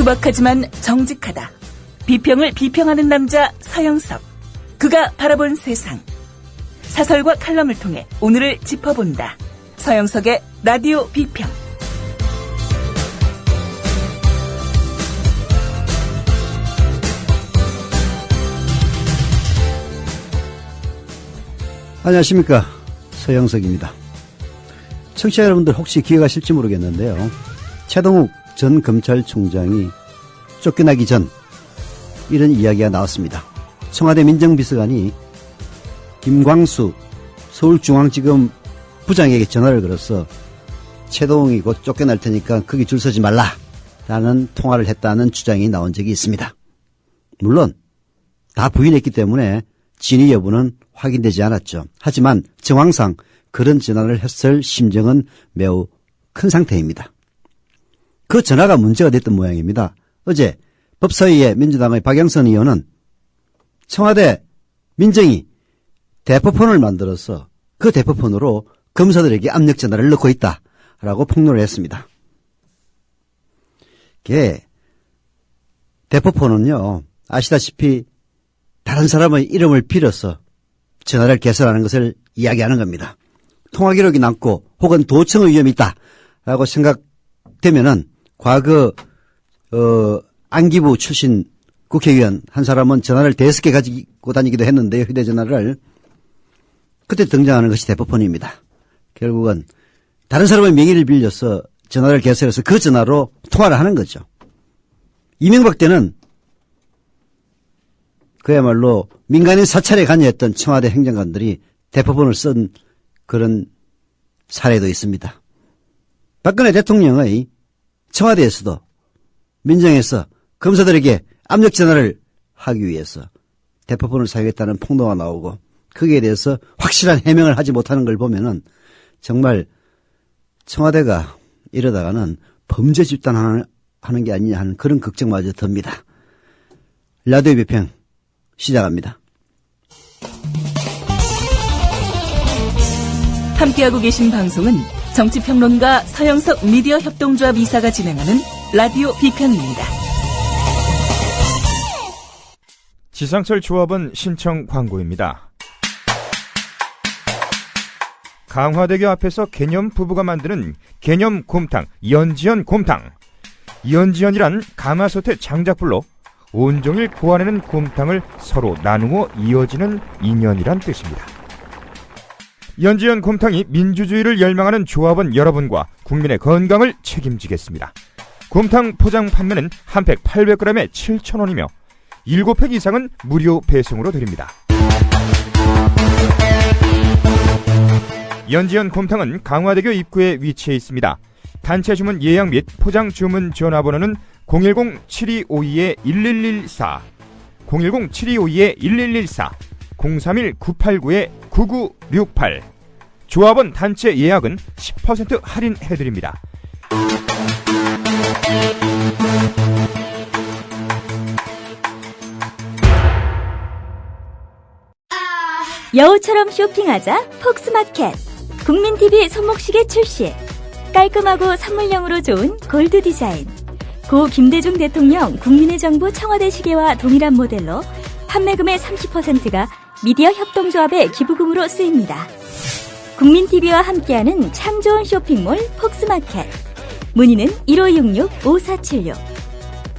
투박하지만 정직하다. 비평을 비평하는 남자 서영석. 그가 바라본 세상. 사설과 칼럼을 통해 오늘을 짚어본다. 서영석의 라디오 비평. 안녕하십니까, 서영석입니다. 청취자 여러분들 혹시 기억하실지 모르겠는데요, 최동욱 전 검찰총장이 쫓겨나기 전 이런 이야기가 나왔습니다. 청와대 민정비서관이 김광수 서울중앙지검 부장에게 전화를 걸어서 최동욱이 곧 쫓겨날 테니까 거기 줄 서지 말라 라는 통화를 했다는 주장이 나온 적이 있습니다. 물론 다 부인했기 때문에 진위 여부는 확인되지 않았죠. 하지만 정황상 그런 전화를 했을 심정은 매우 큰 상태입니다. 그 전화가 문제가 됐던 모양입니다. 어제 법사위의 민주당의 박영선 의원은 청와대 민정이 대포폰을 만들어서 그 대포폰으로 검사들에게 압력 전화를 넣고 있다라고 폭로를 했습니다. 이게 대포폰은요, 아시다시피 다른 사람의 이름을 빌어서 전화를 개설하는 것을 이야기하는 겁니다. 통화 기록이 남고 혹은 도청의 위험이 있다라고 생각되면은 과거 안기부 출신 국회의원 한 사람은 전화를 5개 가지고 다니기도 했는데요, 휴대전화를. 그때 등장하는 것이 대포폰입니다. 결국은 다른 사람의 명의를 빌려서 전화를 개설해서 그 전화로 통화를 하는 거죠. 이명박 때는 그야말로 민간인 사찰에 관여했던 청와대 행정관들이 대포폰을 쓴 그런 사례도 있습니다. 박근혜 대통령의 청와대에서도 민정에서 검사들에게 압력 전화를 하기 위해서 대포폰을 사용했다는 폭로가 나오고, 거기에 대해서 확실한 해명을 하지 못하는 걸 보면은 정말 청와대가 이러다가는 범죄 집단하는 게 아니냐 하는 그런 걱정마저 듭니다. 라디오 비평 시작합니다. 함께하고 계신 방송은 정치평론가 서영석 미디어 협동조합 이사가 진행하는 라디오 비평입니다. 지상철 조합원 신청 광고입니다. 강화대교 앞에서 개념 부부가 만드는 개념 곰탕, 연지연 곰탕. 연지연이란 가마솥의 장작불로 온종일 구워내는 곰탕을 서로 나누어 이어지는 인연이란 뜻입니다. 연지연 곰탕이 민주주의를 열망하는 조합원 여러분과 국민의 건강을 책임지겠습니다. 곰탕 포장 판매는 한 팩 800g에 7,000원이며 7팩 이상은 무료 배송으로 드립니다. 연지연 곰탕은 강화대교 입구에 위치해 있습니다. 단체 주문 예약 및 포장 주문 전화번호는 010-7252-1114, 010-7252-1114, 031-989-9968. 조합원 단체 예약은 10% 할인해드립니다. 여우처럼 쇼핑하자 폭스마켓. 국민TV 손목시계 출시. 깔끔하고 선물용으로 좋은 골드 디자인. 고 김대중 대통령 국민의 정부 청와대 시계와 동일한 모델로 판매금의 30%가 미디어 협동조합의 기부금으로 쓰입니다. 국민TV와 함께하는 참 좋은 쇼핑몰 폭스마켓. 문의는 1566-5476.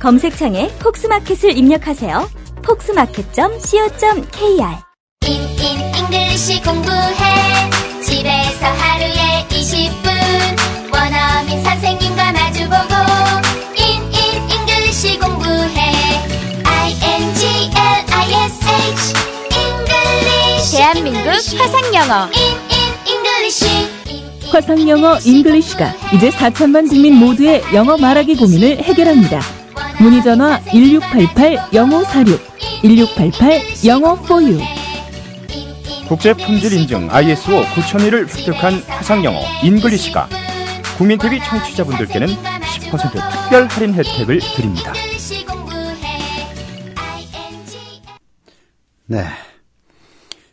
검색창에 폭스마켓을 입력하세요. 폭스마켓.co.kr. 잉글리시 공부해. 집에서 하루에 20분 원어민 선생님과 마주보고 잉글리시 공부해. INGLISH 잉글리시. 대한민국 화상영어 잉글리시. 화상영어 잉글리시가 이제 4천만 국민 모두의 영어 말하기 고민을 해결합니다. 문의전화 1688-0546, 1688-영어4U. 국제품질 인증 ISO 9001을 획득한 화상영어 잉글리시가 국민TV 청취자분들께는 10% 특별 할인 혜택을 드립니다. 네,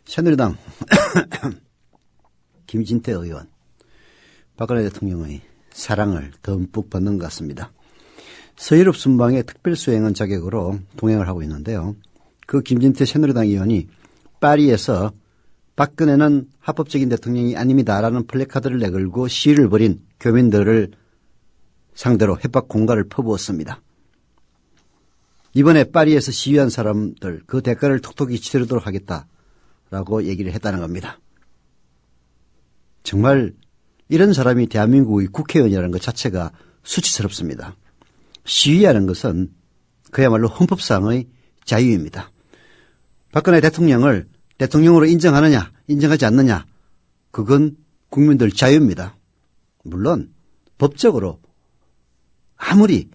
새누리당 김진태 의원, 박근혜 대통령의 사랑을 듬뿍 받는 것 같습니다. 서유럽 순방의 특별수행원 자격으로 동행을 하고 있는데요. 그 김진태 새누리당 의원이 파리에서 박근혜는 합법적인 대통령이 아닙니다라는 플래카드를 내걸고 시위를 벌인 교민들을 상대로 협박 공갈을 퍼부었습니다. 이번에 파리에서 시위한 사람들 그 대가를 톡톡히 치르도록 하겠다라고 얘기를 했다는 겁니다. 정말 이런 사람이 대한민국의 국회의원이라는 것 자체가 수치스럽습니다. 시위하는 것은 그야말로 헌법상의 자유입니다. 박근혜 대통령을 대통령으로 인정하느냐 인정하지 않느냐 그건 국민들 자유입니다. 물론 법적으로 아무리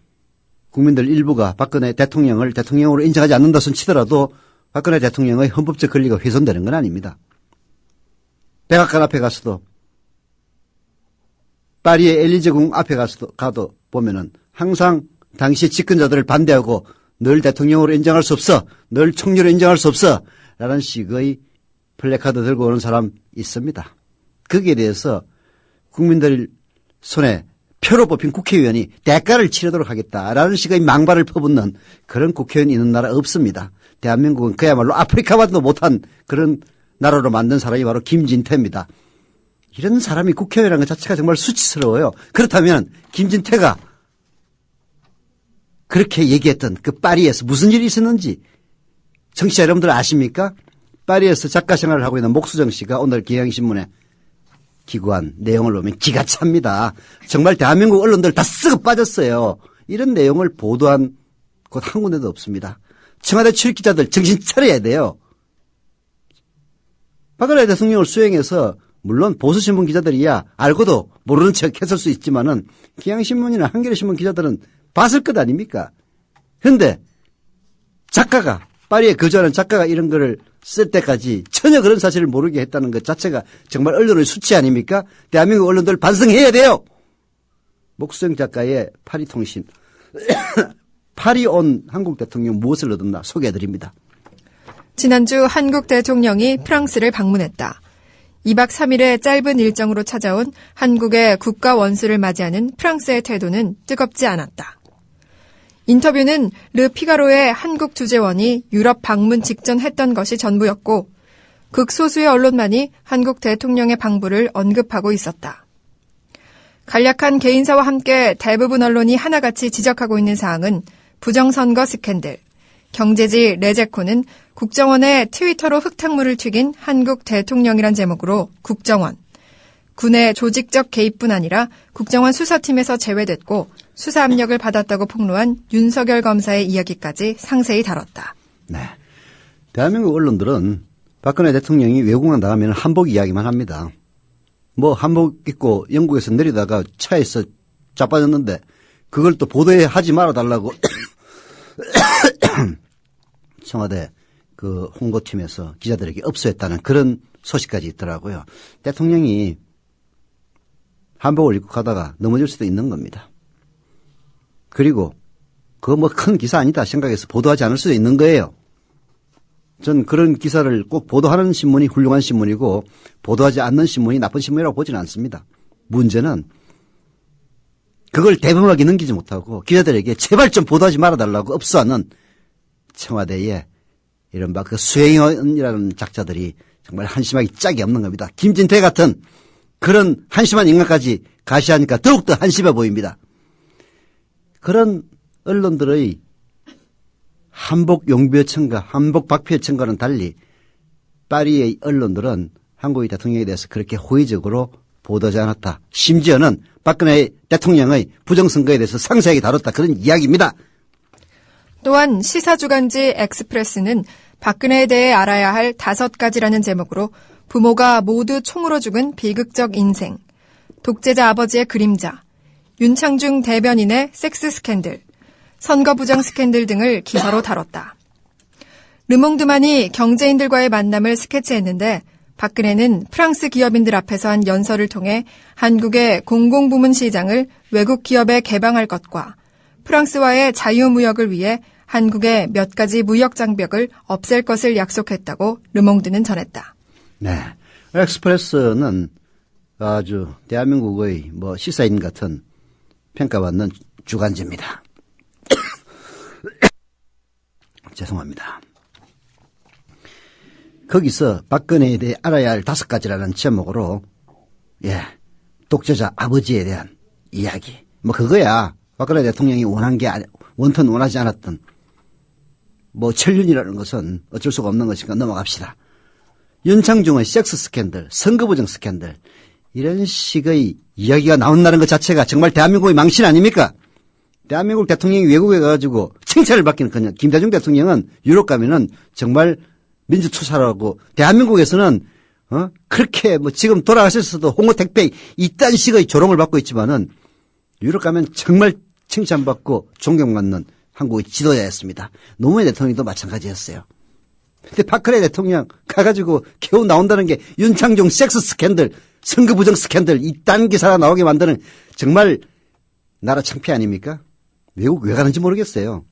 국민들 일부가 박근혜 대통령을 대통령으로 인정하지 않는다 손 치더라도 박근혜 대통령의 헌법적 권리가 훼손되는 건 아닙니다. 백악관 앞에 가서도 파리의 엘리제궁 앞에 가도 보면은 항상 당시 집권자들을 반대하고 널 대통령으로 인정할 수 없어, 널 총리로 인정할 수 없어 라는 식의 플래카드 들고 오는 사람 있습니다. 거기에 대해서 국민들 손에 표로 뽑힌 국회의원이 대가를 치르도록 하겠다라는 식의 망발을 퍼붓는 그런 국회의원이 있는 나라 없습니다. 대한민국은 그야말로 아프리카만도 못한 그런 나라로 만든 사람이 바로 김진태입니다. 이런 사람이 국회의원이라는 것 자체가 정말 수치스러워요. 그렇다면 김진태가 그렇게 얘기했던 그 파리에서 무슨 일이 있었는지 청취자 여러분들 아십니까? 파리에서 작가 생활을 하고 있는 목수정 씨가 오늘 경향신문에 기고한 내용을 보면 기가 찹니다. 정말 대한민국 언론들 다 쓱 빠졌어요. 이런 내용을 보도한 곳 한 군데도 없습니다. 청와대 출입기자들 정신 차려야 돼요. 박근혜 대통령을 수행해서 물론 보수신문 기자들이야 알고도 모르는 척 했을 수 있지만은 경향신문이나 한겨레신문 기자들은 봤을 것 아닙니까? 그런데 작가가 파리에 거주하는 작가가 이런 거를 쓸 때까지 전혀 그런 사실을 모르게 했다는 것 자체가 정말 언론의 수치 아닙니까? 대한민국 언론들 반성해야 돼요. 목수정 작가의 파리통신 파리 온 한국 대통령 무엇을 얻었나 소개해드립니다. 지난주 한국 대통령이 프랑스를 방문했다. 2박 3일의 짧은 일정으로 찾아온 한국의 국가 원수를 맞이하는 프랑스의 태도는 뜨겁지 않았다. 인터뷰는 르 피가로의 한국 주재원이 유럽 방문 직전 했던 것이 전부였고 극소수의 언론만이 한국 대통령의 방부를 언급하고 있었다. 간략한 개인사와 함께 대부분 언론이 하나같이 지적하고 있는 사항은 부정선거 스캔들, 경제지 레제코는 국정원의 트위터로 흙탕물을 튀긴 한국 대통령이란 제목으로 국정원, 군의 조직적 개입뿐 아니라 국정원 수사팀에서 제외됐고 수사 압력을 받았다고 폭로한 윤석열 검사의 이야기까지 상세히 다뤘다. 네, 대한민국 언론들은 박근혜 대통령이 외국만 나가면 한복 이야기만 합니다. 뭐 한복 입고 영국에서 내리다가 차에서 자빠졌는데 그걸 또 보도하지 말아달라고 청와대 그 홍보팀에서 기자들에게 업소했다는 그런 소식까지 있더라고요. 대통령이 한복을 입고 가다가 넘어질 수도 있는 겁니다. 그리고 그거 뭐 큰 기사 아니다 생각해서 보도하지 않을 수도 있는 거예요. 전 그런 기사를 꼭 보도하는 신문이 훌륭한 신문이고 보도하지 않는 신문이 나쁜 신문이라고 보지는 않습니다. 문제는 그걸 대범하게 넘기지 못하고 기자들에게 제발 좀 보도하지 말아달라고 업소하는 청와대의 이른바 그 수행원이라는 작자들이 정말 한심하기 짝이 없는 겁니다. 김진태 같은 그런 한심한 인간까지 가시하니까 더욱더 한심해 보입니다. 그런 언론들의 한복 용비어 청가, 한복 박피어 청가는 달리 파리의 언론들은 한국의 대통령에 대해서 그렇게 호의적으로 보도하지 않았다. 심지어는 박근혜 대통령의 부정선거에 대해서 상세하게 다뤘다. 그런 이야기입니다. 또한 시사주간지 엑스프레스는 박근혜에 대해 알아야 할 5가지라는 제목으로 부모가 모두 총으로 죽은 비극적 인생, 독재자 아버지의 그림자, 윤창중 대변인의 섹스 스캔들, 선거 부정 스캔들 등을 기사로 다뤘다. 르몽드만이 경제인들과의 만남을 스케치했는데 박근혜는 프랑스 기업인들 앞에서 한 연설을 통해 한국의 공공부문 시장을 외국 기업에 개방할 것과 프랑스와의 자유무역을 위해 한국의 몇 가지 무역 장벽을 없앨 것을 약속했다고 르몽드는 전했다. 네, 엑스프레스는 아주 대한민국의 뭐 시사인 같은 평가받는 주간지입니다. 죄송합니다. 거기서 박근혜에 대해 알아야 할 5가지라는 제목으로 독재자 아버지에 대한 이야기 뭐 그거야. 박근혜 대통령이 원턴 원하지 않았던 뭐 천륜이라는 것은 어쩔 수가 없는 것이니까 넘어갑시다. 윤창중의 섹스 스캔들, 선거부정 스캔들 이런 식의 이야기가 나온다는 것 자체가 정말 대한민국의 망신 아닙니까? 대한민국 대통령이 외국에 가가지고 칭찬을 받기는커녕 김대중 대통령은 유럽 가면은 정말 민주투사라고 대한민국에서는 그렇게 뭐 지금 돌아가셨어도 홍어택배 이딴 식의 조롱을 받고 있지만은 유럽 가면 정말 칭찬받고 존경받는 한국의 지도자였습니다. 노무현 대통령도 마찬가지였어요. 근데 박근혜 대통령 가가지고 겨우 나온다는 게 윤창중 섹스 스캔들, 선거부정 스캔들 이딴 기사가 나오게 만드는 정말 나라 창피 아닙니까? 외국 왜 가는지 모르겠어요.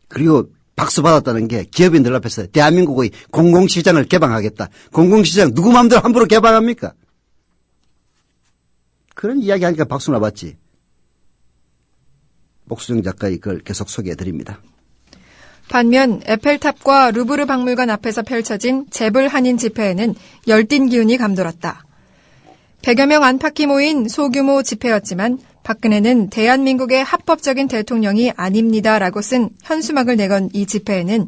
그리고 박수 받았다는 게 기업인들 앞에서 대한민국의 공공시장을 개방하겠다. 공공시장 누구 마음대로 함부로 개방합니까? 그런 이야기 하니까 박수나 받지. 목수정 작가의 글 계속 소개해드립니다. 반면 에펠탑과 루브르 박물관 앞에서 펼쳐진 재벌 한인 집회에는 열띤 기운이 감돌았다. 100여 명 안팎이 모인 소규모 집회였지만 박근혜는 대한민국의 합법적인 대통령이 아닙니다라고 쓴 현수막을 내건 이 집회에는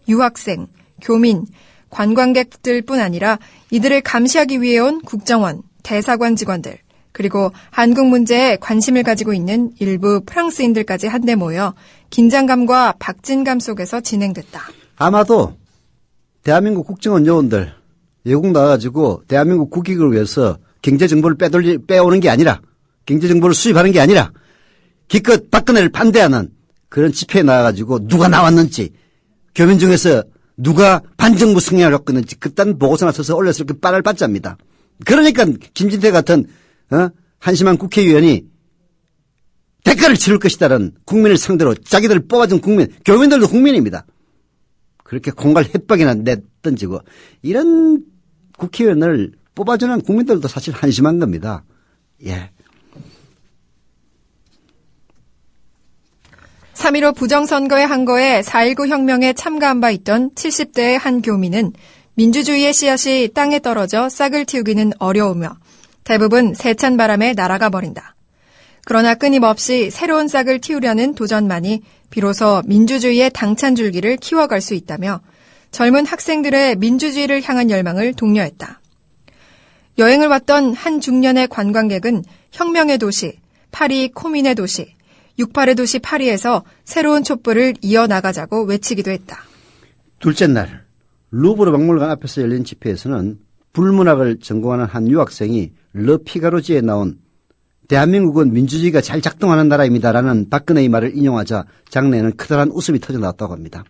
유학생, 교민, 관광객들뿐 아니라 이들을 감시하기 위해 온 국정원, 대사관 직원들, 그리고 한국 문제에 관심을 가지고 있는 일부 프랑스인들까지 한데 모여 긴장감과 박진감 속에서 진행됐다. 아마도 대한민국 국정원 요원들 외국 나와가지고 대한민국 국익을 위해서 경제정보를 빼오는 게 아니라 경제정보를 수집하는 게 아니라 기껏 박근혜를 반대하는 그런 집회에 나와가지고 누가 나왔는지 교민 중에서 누가 반정부 성향을 갖고 있는지 그딴 보고서나 써서 올려서 이렇게 빨을 받자입니다. 그러니까 김진태 같은 한심한 국회의원이 대가를 치를 것이다라는 국민을 상대로 자기들을 뽑아준 국민, 교민들도 국민입니다. 그렇게 공갈 햇박이나 내던지고 이런 국회의원을 뽑아주는 국민들도 사실 한심한 겁니다. 예. 3.15 부정선거의 한 거에 4.19 혁명에 참가한 바 있던 70대의 한 교민은 민주주의의 씨앗이 땅에 떨어져 싹을 틔우기는 어려우며 대부분 세찬 바람에 날아가 버린다. 그러나 끊임없이 새로운 싹을 틔우려는 도전만이 비로소 민주주의의 당찬 줄기를 키워갈 수 있다며 젊은 학생들의 민주주의를 향한 열망을 독려했다. 여행을 왔던 한 중년의 관광객은 혁명의 도시, 파리 코민의 도시, 68의 도시 파리에서 새로운 촛불을 이어나가자고 외치기도 했다. 둘째 날 루브르 박물관 앞에서 열린 집회에서는 불문학을 전공하는 한 유학생이 르 피가로지에 나온 대한민국은 민주주의가 잘 작동하는 나라입니다라는 박근혜의 말을 인용하자 장내에는 커다란 웃음이 터져나왔다고 합니다.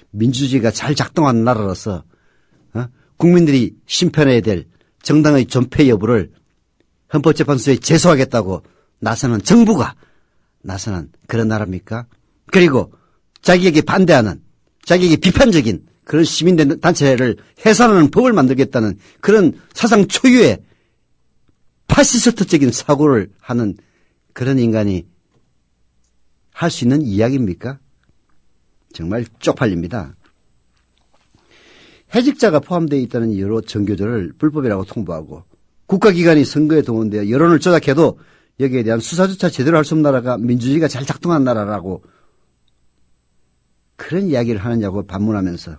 민주주의가 잘 작동하는 나라로서 국민들이 심판해야 될 정당의 존폐 여부를 헌법재판소에 제소하겠다고 나서는 정부가 나서는 그런 나라입니까? 그리고 자기에게 반대하는 자기에게 비판적인 그런 시민단체를 해산하는 법을 만들겠다는 그런 사상 초유의 파시스트적인 사고를 하는 그런 인간이 할 수 있는 이야기입니까? 정말 쪽팔립니다. 해직자가 포함되어 있다는 이유로 정교조를 불법이라고 통보하고 국가기관이 선거에 동원되어 여론을 조작해도 여기에 대한 수사조차 제대로 할 수 없는 나라가 민주주의가 잘 작동하는 나라라고 그런 이야기를 하느냐고 반문하면서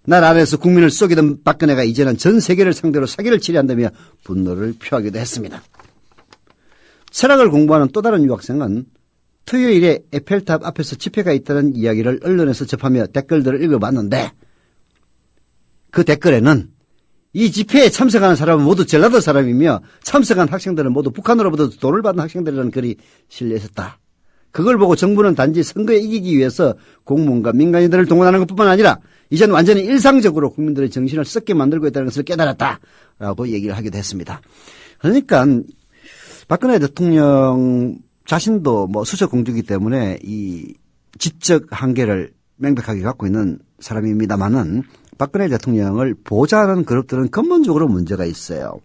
날 안에서 국민을 속이던 박근혜가 이제는 전 세계를 상대로 사기를 치려한다며 분노를 표하기도 했습니다. 철학을 공부하는 또 다른 유학생은 토요일에 에펠탑 앞에서 집회가 있다는 이야기를 언론에서 접하며 댓글들을 읽어봤는데 그 댓글에는 이 집회에 참석하는 사람은 모두 전라도 사람이며 참석한 학생들은 모두 북한으로부터 돈을 받은 학생들이라는 글이 실려 있었다. 그걸 보고 정부는 단지 선거에 이기기 위해서 공무원과 민간인들을 동원하는 것뿐만 아니라 이제는 완전히 일상적으로 국민들의 정신을 썩게 만들고 있다는 것을 깨달았다라고 얘기를 하기도 했습니다. 그러니까 박근혜 대통령 자신도 뭐 수석공주이기 때문에 이 지적 한계를 명백하게 갖고 있는 사람입니다만은 박근혜 대통령을 보좌하는 그룹들은 근본적으로 문제가 있어요.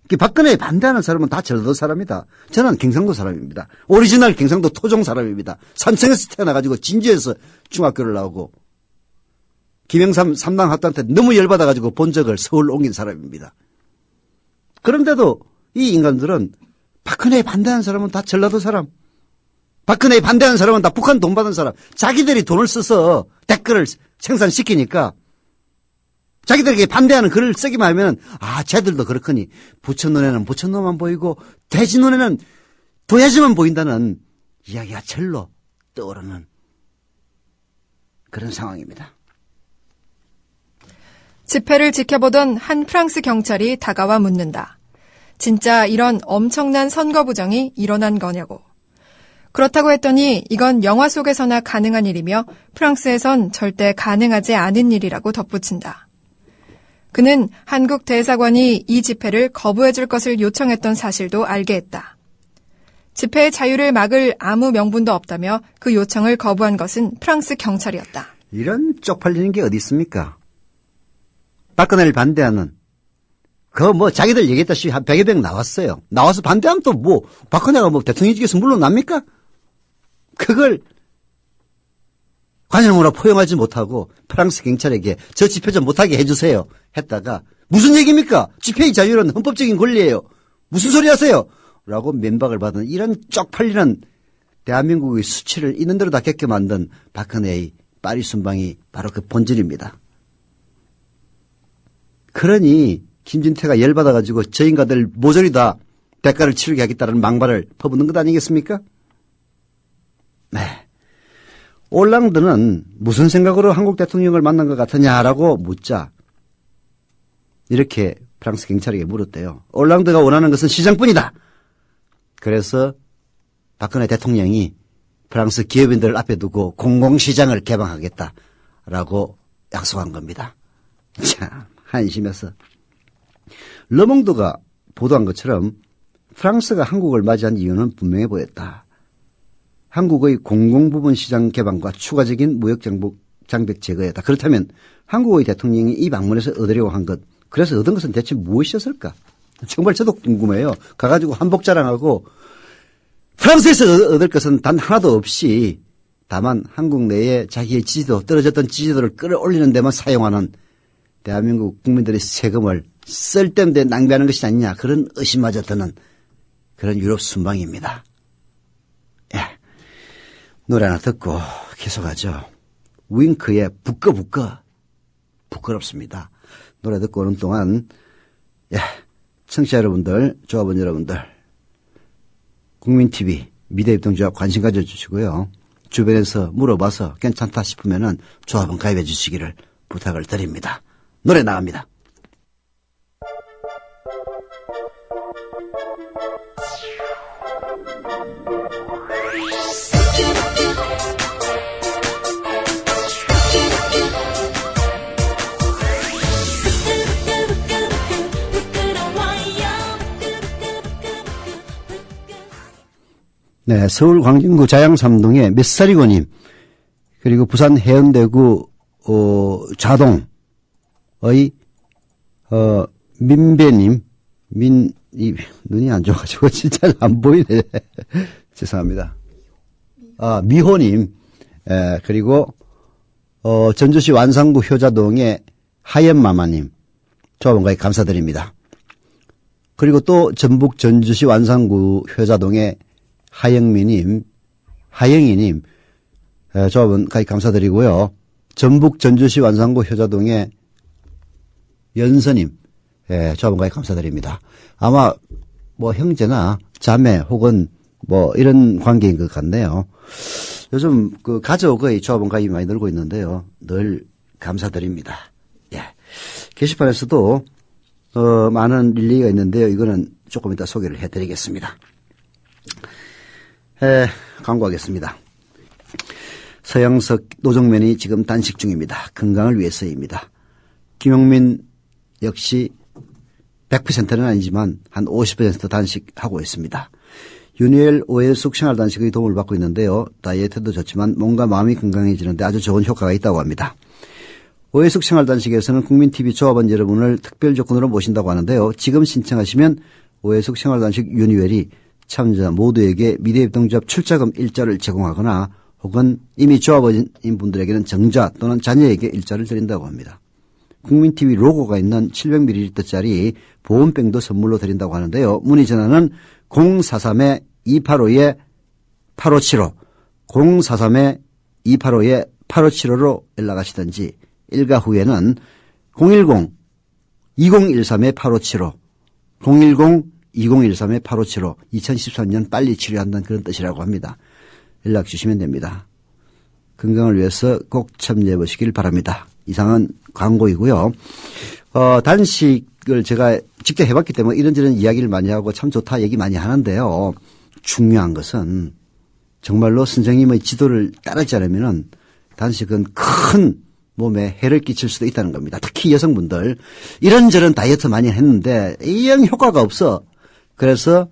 박근혜에 반대하는 사람은 다 전라도 사람이다. 저는 경상도 사람입니다. 오리지널 경상도 토종 사람입니다. 산청에서 태어나가지고 진주에서 중학교를 나오고 김영삼 3당 합당한테 너무 열받아가지고 본적을 서울 옮긴 사람입니다. 그런데도 이 인간들은 박근혜에 반대하는 사람은 다 전라도 사람. 박근혜에 반대하는 사람은 다 북한 돈 받은 사람. 자기들이 돈을 써서 댓글을 생산시키니까 자기들에게 반대하는 글을 쓰기만 하면 쟤들도 그렇거니 부처 눈에는 부처 놈만 보이고 돼지 눈에는 도야지만 보인다는 이야기가 절로 떠오르는 그런 상황입니다. 집회를 지켜보던 한 프랑스 경찰이 다가와 묻는다. 진짜 이런 엄청난 선거 부정이 일어난 거냐고. 그렇다고 했더니 이건 영화 속에서나 가능한 일이며 프랑스에선 절대 가능하지 않은 일이라고 덧붙인다. 그는 한국 대사관이 이 집회를 거부해줄 것을 요청했던 사실도 알게 했다. 집회의 자유를 막을 아무 명분도 없다며 그 요청을 거부한 것은 프랑스 경찰이었다. 이런 쪽팔리는 게 어디 있습니까? 박근혜를 반대하는 자기들 얘기했다시피 한 100여 명 나왔어요. 나와서 반대하면 또 박근혜가 대통령직에서 물러납니까? 그걸 관용으로 포용하지 못하고 프랑스 경찰에게 저 집회 좀 못하게 해주세요 했다가 무슨 얘기입니까? 집회의 자유는 헌법적인 권리예요. 무슨 소리 하세요? 라고 면박을 받은 이런 쪽팔리는 대한민국의 수치를 있는 대로 다 겪게 만든 박근혜의 파리 순방이 바로 그 본질입니다. 그러니 김진태가 열받아가지고 저 인간들 모조리 다 대가를 치르게 하겠다는 망발을 퍼붓는 것 아니겠습니까? 네. 올랑드는 무슨 생각으로 한국 대통령을 만난 것 같으냐라고 묻자 이렇게 프랑스 경찰에게 물었대요. 올랑드가 원하는 것은 시장뿐이다. 그래서 박근혜 대통령이 프랑스 기업인들을 앞에 두고 공공시장을 개방하겠다라고 약속한 겁니다. 참 한심해서. 르몽드가 보도한 것처럼 프랑스가 한국을 맞이한 이유는 분명해 보였다. 한국의 공공부분 시장 개방과 추가적인 무역 장벽 제거였다. 그렇다면 한국의 대통령이 이 방문에서 얻으려고 한 것, 그래서 얻은 것은 대체 무엇이었을까? 정말 저도 궁금해요. 가가지고 한복 자랑하고 프랑스에서 얻을 것은 단 하나도 없이 다만 한국 내에 자기의 지지도, 떨어졌던 지지도를 끌어올리는 데만 사용하는 대한민국 국민들의 세금을 쓸데없는 데 낭비하는 것이 아니냐, 그런 의심마저 드는 그런 유럽 순방입니다. 예. 노래 하나 듣고 계속하죠. 윙크의 부끄부끄. 부끄럽습니다. 노래 듣고 오는 동안 청취자 여러분들, 조합원 여러분들, 국민TV 미래협동조합 관심 가져주시고요. 주변에서 물어봐서 괜찮다 싶으면은 조합원 가입해 주시기를 부탁을 드립니다. 노래 나갑니다. 네, 서울 광진구 자양삼동의 몇살이고님, 그리고 부산 해운대구 자동의 민배님, 눈이 안 좋아가지고 진짜 안 보이네. 죄송합니다. 미호님, 그리고 전주시 완산구 효자동의 하연마마님, 조합원가에 감사드립니다. 그리고 또 전북 전주시 완산구 효자동의 하영이님, 조합원 가입 감사드리고요. 전북 전주시 완산구 효자동의 연서님, 조합원 가입 감사드립니다. 아마 형제나 자매 혹은 이런 관계인 것 같네요. 요즘 그 가족의 조합원 가입이 많이 늘고 있는데요. 늘 감사드립니다. 예. 게시판에서도 많은 릴레이가 있는데요. 이거는 조금 이따 소개를 해드리겠습니다. 광고하겠습니다. 서영석 노정면이 지금 단식 중입니다. 건강을 위해서입니다. 김용민 역시 100%는 아니지만 한 50% 단식하고 있습니다. 윤희엘 오일숙 생활단식의 도움을 받고 있는데요. 다이어트도 좋지만 몸과 마음이 건강해지는데 아주 좋은 효과가 있다고 합니다. 오해숙 생활단식에서는 국민TV 조합원 여러분을 특별 조건으로 모신다고 하는데요. 지금 신청하시면 오해숙 생활단식 유니웰이 참여자 모두에게 미래협동조합 출자금 일자를 제공하거나 혹은 이미 조합원인 분들에게는 정자 또는 자녀에게 일자를 드린다고 합니다. 국민TV 로고가 있는 700ml짜리 보온병도 선물로 드린다고 하는데요. 문의 전화는 043-285-8575, 043-285-8575로 연락하시든지 일가 후에는 010-2013-8575, 010-2013-8575, 2013년 빨리 치료한다는 그런 뜻이라고 합니다. 연락 주시면 됩니다. 건강을 위해서 꼭 참여해 보시길 바랍니다. 이상은 광고이고요. 단식을 제가 직접 해봤기 때문에 이런저런 이야기를 많이 하고 참 좋다 얘기 많이 하는데요. 중요한 것은 정말로 선생님의 지도를 따르지 않으면 단식은 큰 몸에 해를 끼칠 수도 있다는 겁니다. 특히 여성분들 이런저런 다이어트 많이 했는데 영 효과가 없어. 그래서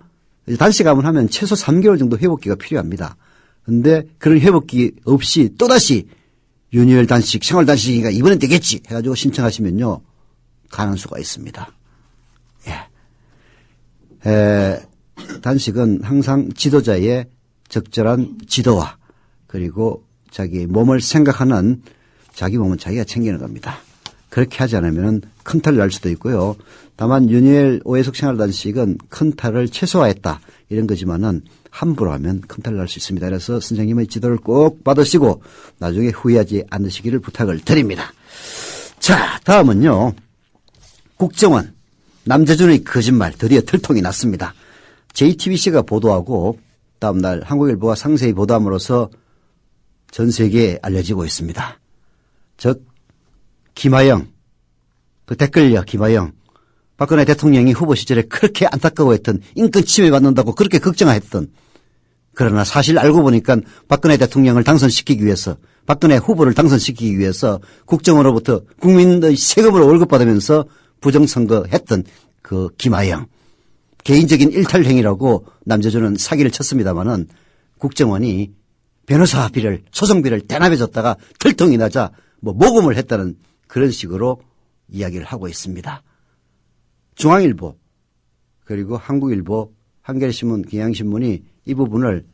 단식하면 하면 최소 3개월 정도 회복기가 필요합니다. 근데 그런 회복기 없이 또다시 유니엘 단식, 생활 단식이니까 이번엔 되겠지 해가지고 신청하시면요. 가는 수가 있습니다. 예. 단식은 항상 지도자의 적절한 지도와 그리고 자기 몸을 생각하는 자기 몸은 자기가 챙기는 겁니다. 그렇게 하지 않으면 큰 탈이 날 수도 있고요. 다만 유니엘 오해숙 생활 단식은 큰 탈을 최소화했다 이런 거지만은 함부로 하면 큰 탈 날 수 있습니다. 그래서 선생님의 지도를 꼭 받으시고 나중에 후회하지 않으시기를 부탁을 드립니다. 자, 다음은요. 국정원 남재준의 거짓말 드디어 들통이 났습니다. JTBC가 보도하고 다음 날 한국일보가 상세히 보도함으로써 전 세계에 알려지고 있습니다. 즉 김하영, 그 댓글녀 김하영, 박근혜 대통령이 후보 시절에 그렇게 안타까워했던 인권 침해받는다고 그렇게 걱정했던 그러나 사실 알고 보니까 박근혜 대통령을 당선시키기 위해서 박근혜 후보를 당선시키기 위해서 국정원으로부터 국민의 세금으로 월급받으면서 부정선거했던 그 김하영. 개인적인 일탈 행위라고 남재준은 사기를 쳤습니다마는 국정원이 변호사비를 소송비를 대납해 줬다가 들통이 나자 모금을 했다는 그런 식으로 이야기를 하고 있습니다. 중앙일보 그리고 한국일보, 한겨레신문, 경향신문이 이 부분을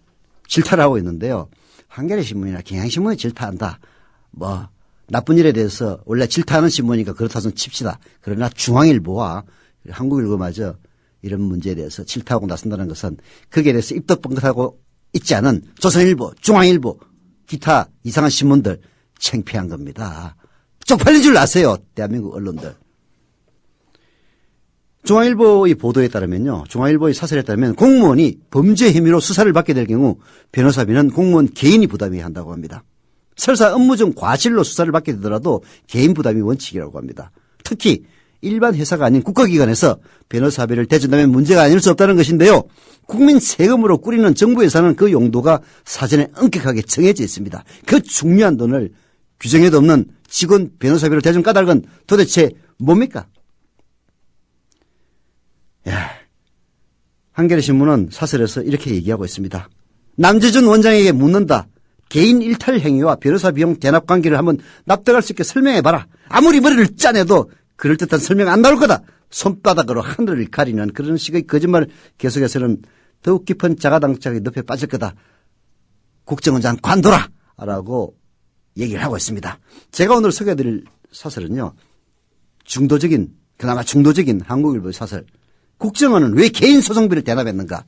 질타를 하고 있는데요. 한겨레신문이나 경향신문이 질타한다. 나쁜 일에 대해서 원래 질타하는 신문이니까 그렇다 손 칩시다. 그러나 중앙일보와 한국일보마저 이런 문제에 대해서 질타하고 나선다는 것은 거기에 대해서 입도 뻥긋하고 있지 않은 조선일보, 중앙일보, 기타 이상한 신문들 창피한 겁니다. 쪽팔린 줄 아세요. 대한민국 언론들. 중앙일보의 보도에 따르면요. 중앙일보의 사설에 따르면 공무원이 범죄 혐의로 수사를 받게 될 경우 변호사비는 공무원 개인이 부담해야 한다고 합니다. 설사 업무 중 과실로 수사를 받게 되더라도 개인 부담이 원칙이라고 합니다. 특히 일반 회사가 아닌 국가기관에서 변호사비를 대준다면 문제가 아닐 수 없다는 것인데요. 국민 세금으로 꾸리는 정부 예산은 그 용도가 사전에 엄격하게 정해져 있습니다. 그 중요한 돈을 규정에도 없는 직원 변호사비를 대준 까닭은 도대체 뭡니까? 한겨레신문은 사설에서 이렇게 얘기하고 있습니다. 남재준 원장에게 묻는다. 개인 일탈 행위와 변호사 비용 대납 관계를 한번 납득할 수 있게 설명해봐라. 아무리 머리를 짜내도 그럴듯한 설명 안 나올 거다. 손바닥으로 하늘을 가리는 그런 식의 거짓말을 계속해서는 더욱 깊은 자가당착의 늪에 빠질 거다. 국정원장 관둬라! 라고 얘기를 하고 있습니다. 제가 오늘 소개해드릴 사설은요. 그나마 중도적인 한국일보 사설. 국정원은 왜 개인 소송비를 대납했는가?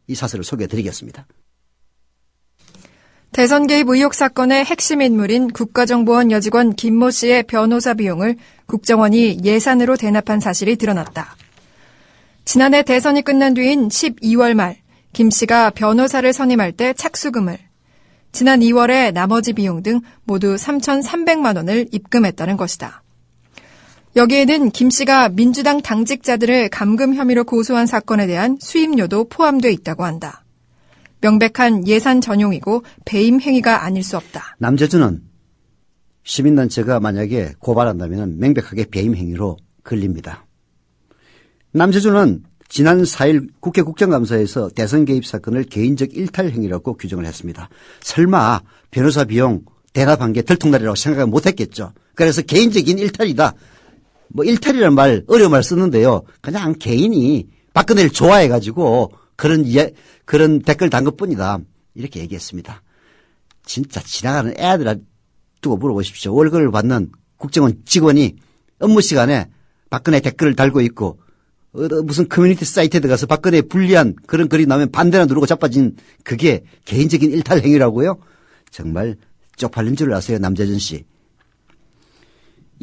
이 사설을 소개해드리겠습니다. 대선 개입 의혹 사건의 핵심 인물인 국가정보원 여직원 김모 씨의 변호사 비용을 국정원이 예산으로 대납한 사실이 드러났다. 지난해 대선이 끝난 뒤인 12월 말 김 씨가 변호사를 선임할 때 착수금을, 지난 2월에 나머지 비용 등 모두 3,300만 원을 입금했다는 것이다. 여기에는 김 씨가 민주당 당직자들을 감금 혐의로 고소한 사건에 대한 수임료도 포함돼 있다고 한다. 명백한 예산 전용이고 배임 행위가 아닐 수 없다. 남재준은 시민단체가 만약에 고발한다면 명백하게 배임 행위로 걸립니다. 남재준은 지난 4일 국회 국정감사에서 대선 개입 사건을 개인적 일탈 행위라고 규정을 했습니다. 설마 변호사 비용 대납한 게 들통날이라고 생각을 못했겠죠. 그래서 개인적인 일탈이다. 뭐 일탈이라는 말 어려운 말 쓰는데요. 그냥 개인이 박근혜를 좋아해가지고 그런 댓글 단 것뿐이다. 이렇게 얘기했습니다. 진짜 지나가는 애들 두고 물어보십시오. 월급을 받는 국정원 직원이 업무 시간에 박근혜 댓글을 달고 있고 무슨 커뮤니티 사이트에 들어가서 박근혜에 불리한 그런 글이 나오면 반대나 누르고 자빠진 그게 개인적인 일탈 행위라고요? 정말 쪽팔린 줄 아세요, 남재준 씨.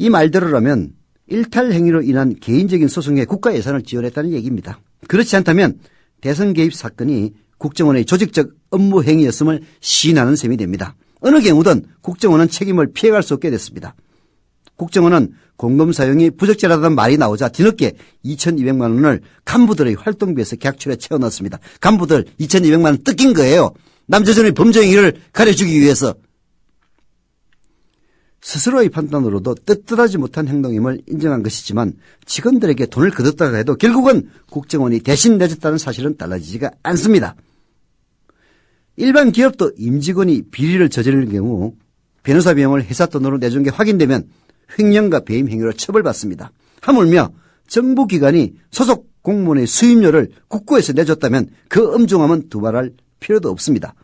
이 말대로라면 일탈 행위로 인한 개인적인 소송에 국가 예산을 지원했다는 얘기입니다. 그렇지 않다면 대선 개입 사건이 국정원의 조직적 업무 행위였음을 시인하는 셈이 됩니다. 어느 경우든 국정원은 책임을 피해갈 수 없게 됐습니다. 국정원은 공금 사용이 부적절하다는 말이 나오자 뒤늦게 2,200만 원을 간부들의 활동비에서 객출에 채워넣었습니다. 간부들 2,200만 원 뜯긴 거예요. 남재준의 범죄 행위를 가려주기 위해서. 스스로의 판단으로도 뜻뜻하지 못한 행동임을 인정한 것이지만 직원들에게 돈을 거뒀다가 해도 결국은 국정원이 대신 내줬다는 사실은 달라지지가 않습니다. 일반 기업도 임직원이 비리를 저지르는 경우 변호사 비용을 회사 돈으로 내준 게 확인되면 횡령과 배임 행위로 처벌받습니다. 하물며 정부기관이 소속 공무원의 수임료를 국고에서 내줬다면 그 엄중함은 두말할 필요도 없습니다.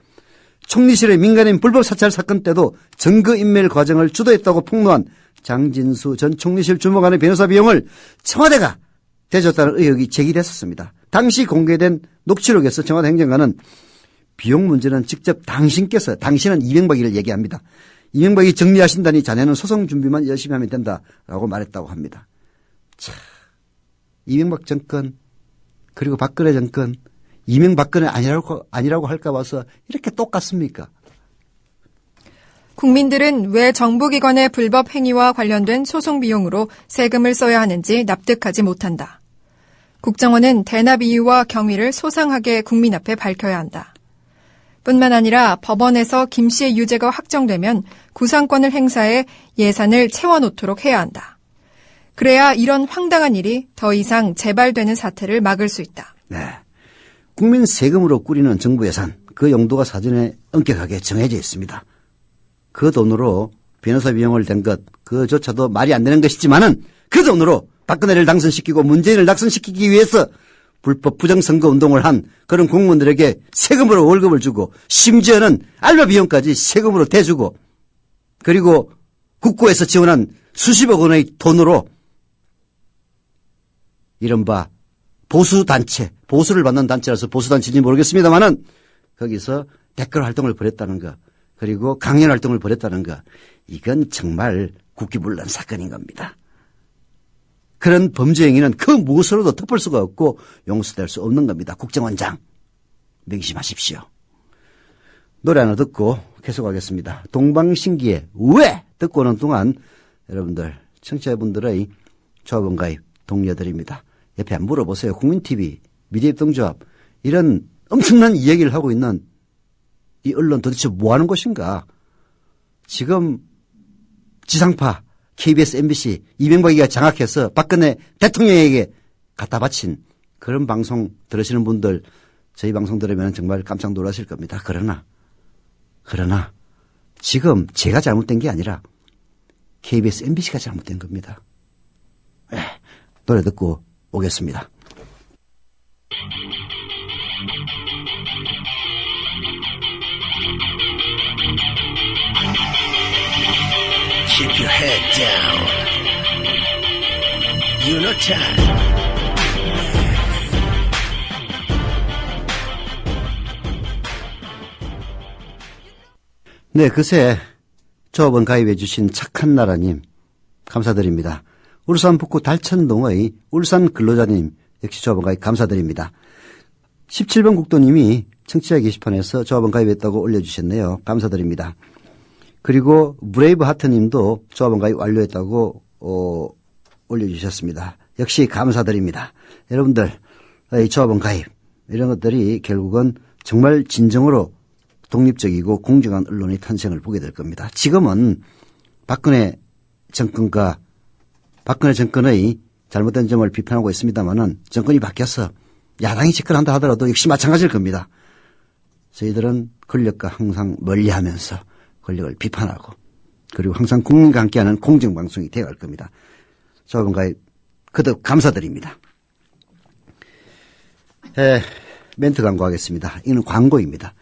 총리실의 민간인 불법 사찰 사건 때도 증거인멸 과정을 주도했다고 폭로한 장진수 전 총리실 주무관의 변호사 비용을 청와대가 대줬다는 의혹이 제기됐었습니다. 당시 공개된 녹취록에서 청와대 행정관은 비용 문제는 직접 당신은 이명박이를 얘기합니다. 이명박이 정리하신다니 자네는 소송 준비만 열심히 하면 된다라고 말했다고 합니다. 참, 이명박 정권 그리고 박근혜 정권 이명박근혜 아니라고 할까 봐서 이렇게 똑같습니까? 국민들은 왜 정부기관의 불법 행위와 관련된 소송 비용으로 세금을 써야 하는지 납득하지 못한다. 국정원은 대납 이유와 경위를 소상하게 국민 앞에 밝혀야 한다. 뿐만 아니라 법원에서 김 씨의 유죄가 확정되면 구상권을 행사해 예산을 채워놓도록 해야 한다. 그래야 이런 황당한 일이 더 이상 재발되는 사태를 막을 수 있다. 네. 국민 세금으로 꾸리는 정부 예산, 그 용도가 사전에 엄격하게 정해져 있습니다. 그 돈으로 변호사 비용을 댄 것, 그조차도 말이 안 되는 것이지만은 그 돈으로 박근혜를 당선시키고 문재인을 낙선시키기 위해서 불법 부정선거 운동을 한 그런 공무원들에게 세금으로 월급을 주고 심지어는 알바 비용까지 세금으로 대주고 그리고 국고에서 지원한 수십억 원의 돈으로 이른바 보수단체, 보수를 받는 단체라서 보수단체인지 모르겠습니다만은 거기서 댓글 활동을 벌였다는 거 그리고 강연 활동을 벌였다는 거 이건 정말 국기문란 사건인 겁니다. 그런 범죄 행위는 그 무엇으로도 덮을 수가 없고 용서될 수 없는 겁니다. 국정원장 명심하십시오. 노래 하나 듣고 계속하겠습니다. 동방신기의 왜 듣고 오는 동안 여러분들 청취자분들의 조합원 가입 독려드립니다. 옆에 한번 물어보세요. 국민TV, 미디어협동조합 이런 엄청난 이야기를 하고 있는 이 언론 도대체 뭐하는 곳인가. 지금 지상파 KBS, MBC, 이명박이가 장악해서 박근혜 대통령에게 갖다 바친 그런 방송 들으시는 분들 저희 방송 들으면 정말 깜짝 놀라실 겁니다. 그러나 지금 제가 잘못된 게 아니라 KBS, MBC가 잘못된 겁니다. 노래 듣고 오겠습니다. Keep your head down. You know time. 네, 그새 조합원 가입해 주신 착한 나라님 감사드립니다. 울산 북구 달천동의 울산 근로자님 역시 조합원 가입 감사드립니다. 17번 국도님이 청취자 게시판에서 조합원 가입했다고 올려주셨네요. 감사드립니다. 그리고 브레이브 하트님도 조합원 가입 완료했다고 올려주셨습니다. 역시 감사드립니다. 여러분들 조합원 가입 이런 것들이 결국은 정말 진정으로 독립적이고 공정한 언론의 탄생을 보게 될 겁니다. 지금은 박근혜 정권의 잘못된 점을 비판하고 있습니다만은 정권이 바뀌어서 야당이 집권한다 하더라도 역시 마찬가지일 겁니다. 저희들은 권력과 항상 멀리하면서 권력을 비판하고 그리고 항상 국민과 함께하는 공정방송이 되어갈 겁니다. 저번까지 그덕 감사드립니다. 멘트 광고하겠습니다. 이는 광고입니다.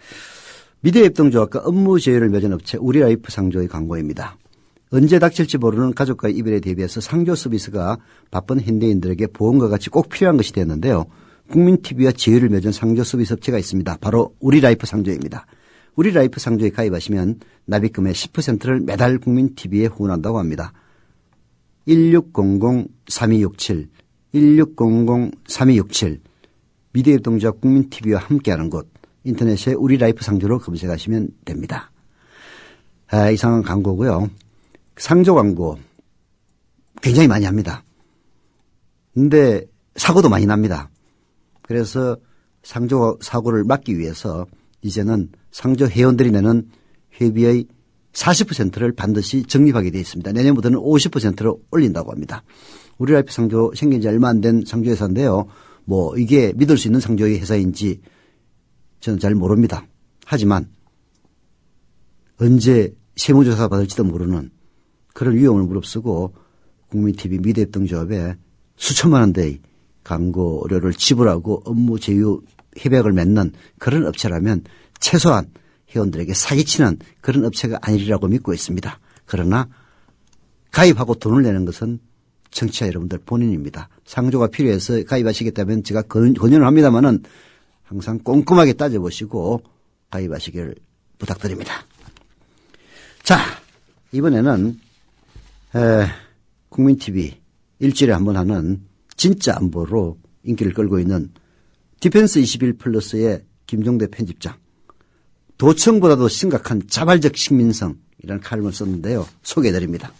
미디어협동조합과 업무 제휴를 맺은 업체 우리라이프 상조의 광고입니다. 언제 닥칠지 모르는 가족과의 이별에 대비해서 상조 서비스가 바쁜 현대인들에게 보험과 같이 꼭 필요한 것이 되었는데요. 국민TV와 제휴를 맺은 상조 서비스 업체가 있습니다. 바로 우리라이프 상조입니다. 우리라이프 상조에 가입하시면 납입금의 10%를 매달 국민TV에 후원한다고 합니다. 1600-3267, 1600-3267 미디어협동조합 국민TV와 함께하는 곳 인터넷에 우리라이프 상조로 검색하시면 됩니다. 이상한 광고고요. 상조 광고 굉장히 많이 합니다. 근데 사고도 많이 납니다. 그래서 상조 사고를 막기 위해서 이제는 상조 회원들이 내는 회비의 40%를 반드시 적립하게 되어 있습니다. 내년부터는 50%로 올린다고 합니다. 우리라이프 상조 생긴 지 얼마 안 된 상조회사인데요. 뭐 이게 믿을 수 있는 상조의 회사인지 저는 잘 모릅니다. 하지만 언제 세무조사 받을지도 모르는 그런 위험을 무릅쓰고 국민TV 미디어협동조합에 수천만 원대의 광고료를 지불하고 업무 제휴 협약을 맺는 그런 업체라면 최소한 회원들에게 사기치는 그런 업체가 아니리라고 믿고 있습니다. 그러나 가입하고 돈을 내는 것은 청취자 여러분들 본인입니다. 상조가 필요해서 가입하시겠다면 제가 권유를 합니다마는 항상 꼼꼼하게 따져보시고 가입하시길 부탁드립니다. 자, 이번에는 국민TV 일주일에 한 번 하는 진짜 안보로 인기를 끌고 있는 디펜스 21 플러스의 김종대 편집장. 도청보다도 심각한 자발적 식민성이라는 칼럼을 썼는데요. 소개해드립니다.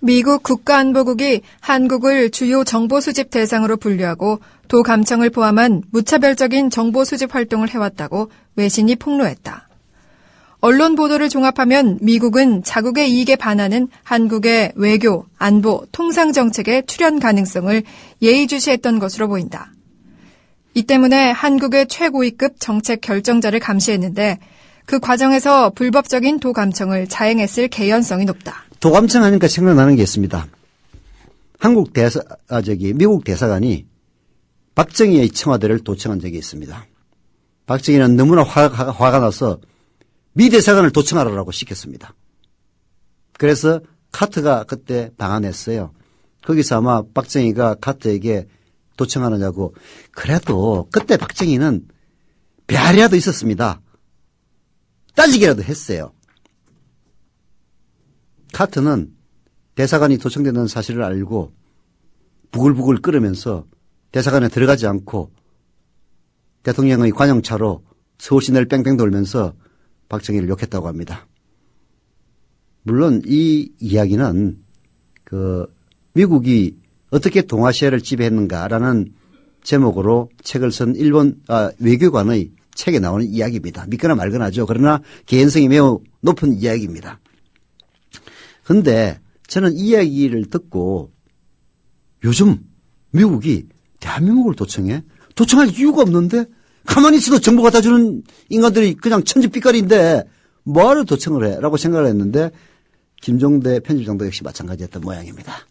미국 국가안보국이 한국을 주요 정보 수집 대상으로 분류하고 도 감청을 포함한 무차별적인 정보 수집 활동을 해왔다고 외신이 폭로했다. 언론 보도를 종합하면 미국은 자국의 이익에 반하는 한국의 외교, 안보, 통상 정책의 출현 가능성을 예의주시했던 것으로 보인다. 이 때문에 한국의 최고위급 정책 결정자를 감시했는데 그 과정에서 불법적인 도 감청을 자행했을 개연성이 높다. 도 감청하니까 생각나는 게 있습니다. 미국 대사관이 박정희의 청와대를 도청한 적이 있습니다. 박정희는 너무나 화가 나서 미 대사관을 도청하라고 시켰습니다. 그래서 카트가 그때 방한했어요. 거기서 아마 박정희가 카트에게 도청하느냐고. 그래도 그때 박정희는 배알이라도 있었습니다. 따지기라도 했어요. 카트는 대사관이 도청된다는 사실을 알고 부글부글 끓으면서 대사관에 들어가지 않고 대통령의 관용차로 서울 시내를 뺑뺑 돌면서 박정희를 욕했다고 합니다. 물론 이 이야기는 미국이 어떻게 동아시아를 지배했는가라는 제목으로 책을 쓴 일본 외교관의 책에 나오는 이야기입니다. 믿거나 말거나죠. 그러나 개연성이 매우 높은 이야기입니다. 그런데 저는 이 이야기를 듣고 요즘 미국이 대한민국을 도청해? 도청할 이유가 없는데? 가만히 있어도 정보 갖다 주는 인간들이 그냥 천지빛깔인데 뭐하러 도청을 해? 라고 생각을 했는데 김종대 편집장도 역시 마찬가지였던 모양입니다.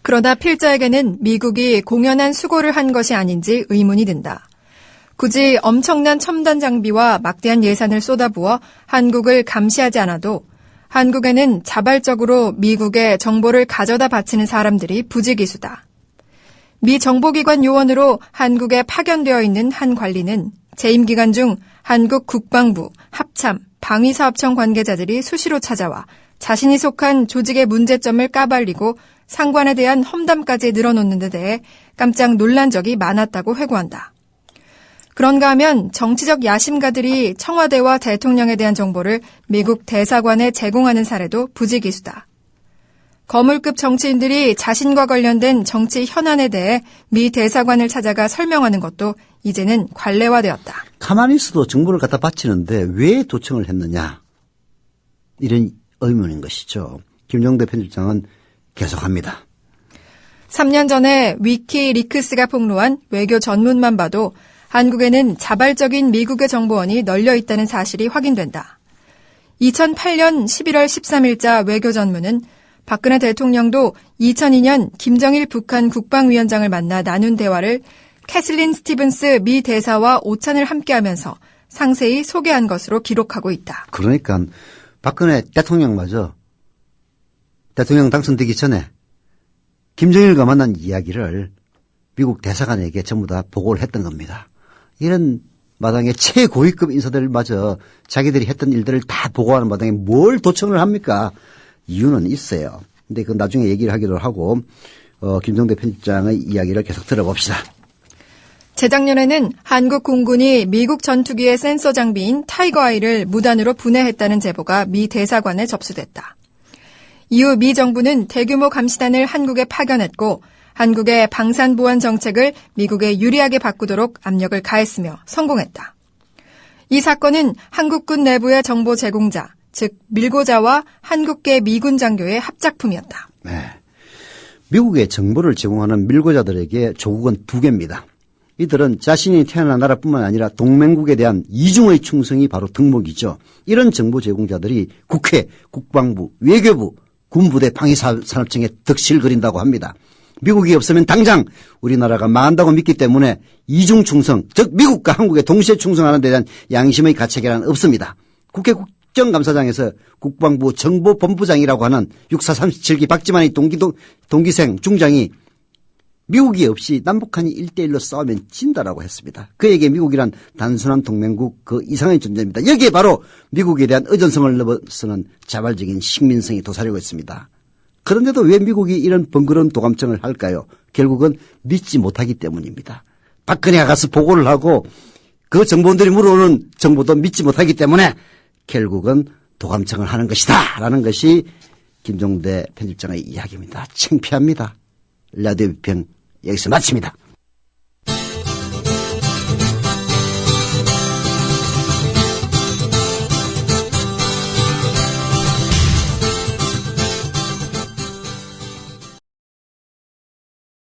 그러나 필자에게는 미국이 공연한 수고를 한 것이 아닌지 의문이 든다. 굳이 엄청난 첨단 장비와 막대한 예산을 쏟아부어 한국을 감시하지 않아도 한국에는 자발적으로 미국의 정보를 가져다 바치는 사람들이 부지기수다. 미 정보기관 요원으로 한국에 파견되어 있는 한 관리는 재임 기간 중 한국 국방부, 합참, 방위사업청 관계자들이 수시로 찾아와 자신이 속한 조직의 문제점을 까발리고 상관에 대한 험담까지 늘어놓는 데 대해 깜짝 놀란 적이 많았다고 회고한다. 그런가 하면 정치적 야심가들이 청와대와 대통령에 대한 정보를 미국 대사관에 제공하는 사례도 부지기수다. 거물급 정치인들이 자신과 관련된 정치 현안에 대해 미 대사관을 찾아가 설명하는 것도 이제는 관례화되었다. 가만히 있어도 정보를 갖다 바치는데 왜 도청을 했느냐. 이런 의문인 것이죠. 김종대 편집장은 계속합니다. 3년 전에 위키리크스가 폭로한 외교 전문만 봐도 한국에는 자발적인 미국의 정보원이 널려 있다는 사실이 확인된다. 2008년 11월 13일자 외교전문은 박근혜 대통령도 2002년 김정일 북한 국방위원장을 만나 나눈 대화를 캐슬린 스티븐스 미 대사와 오찬을 함께하면서 상세히 소개한 것으로 기록하고 있다. 그러니까 박근혜 대통령마저 대통령 당선되기 전에 김정일과 만난 이야기를 미국 대사관에게 전부 다 보고를 했던 겁니다. 이런 마당에 최고위급 인사들마저 자기들이 했던 일들을 다 보고하는 마당에 뭘 도청을 합니까? 이유는 있어요. 근데 그 나중에 얘기를 하기로 하고 김종대 편집장의 이야기를 계속 들어봅시다. 재작년에는 한국 공군이 미국 전투기의 센서 장비인 타이거아이를 무단으로 분해했다는 제보가 미 대사관에 접수됐다. 이후 미 정부는 대규모 감시단을 한국에 파견했고 한국의 방산보안 정책을 미국에 유리하게 바꾸도록 압력을 가했으며 성공했다. 이 사건은 한국군 내부의 정보 제공자, 즉 밀고자와 한국계 미군 장교의 합작품이었다. 네. 미국의 정보를 제공하는 밀고자들에게 조국은 두 개입니다. 이들은 자신이 태어난 나라뿐만 아니라 동맹국에 대한 이중의 충성이 바로 덕목이죠. 이런 정보 제공자들이 국회, 국방부, 외교부, 군부대 방위산업청에 덕실거린다고 합니다. 미국이 없으면 당장 우리나라가 망한다고 믿기 때문에 이중 충성, 즉 미국과 한국에 동시에 충성하는 데 대한 양심의 가책이란 없습니다. 국회 국정감사장에서 국방부 정보본부장이라고 하는 육사 37기 박지만의 동기생 중장이 미국이 없이 남북한이 1대1로 싸우면 진다라고 했습니다. 그에게 미국이란 단순한 동맹국 그 이상의 존재입니다. 여기에 바로 미국에 대한 의존성을 넘어서는 자발적인 식민성이 도사리고 있습니다. 그런데도 왜 미국이 이런 번거로운 도감청을 할까요? 결국은 믿지 못하기 때문입니다. 박근혜가 가서 보고를 하고 그 정보원들이 물어오는 정보도 믿지 못하기 때문에 결국은 도감청을 하는 것이다 라는 것이 김종대 편집장의 이야기입니다. 창피합니다. 라디오 비평 여기서 마칩니다.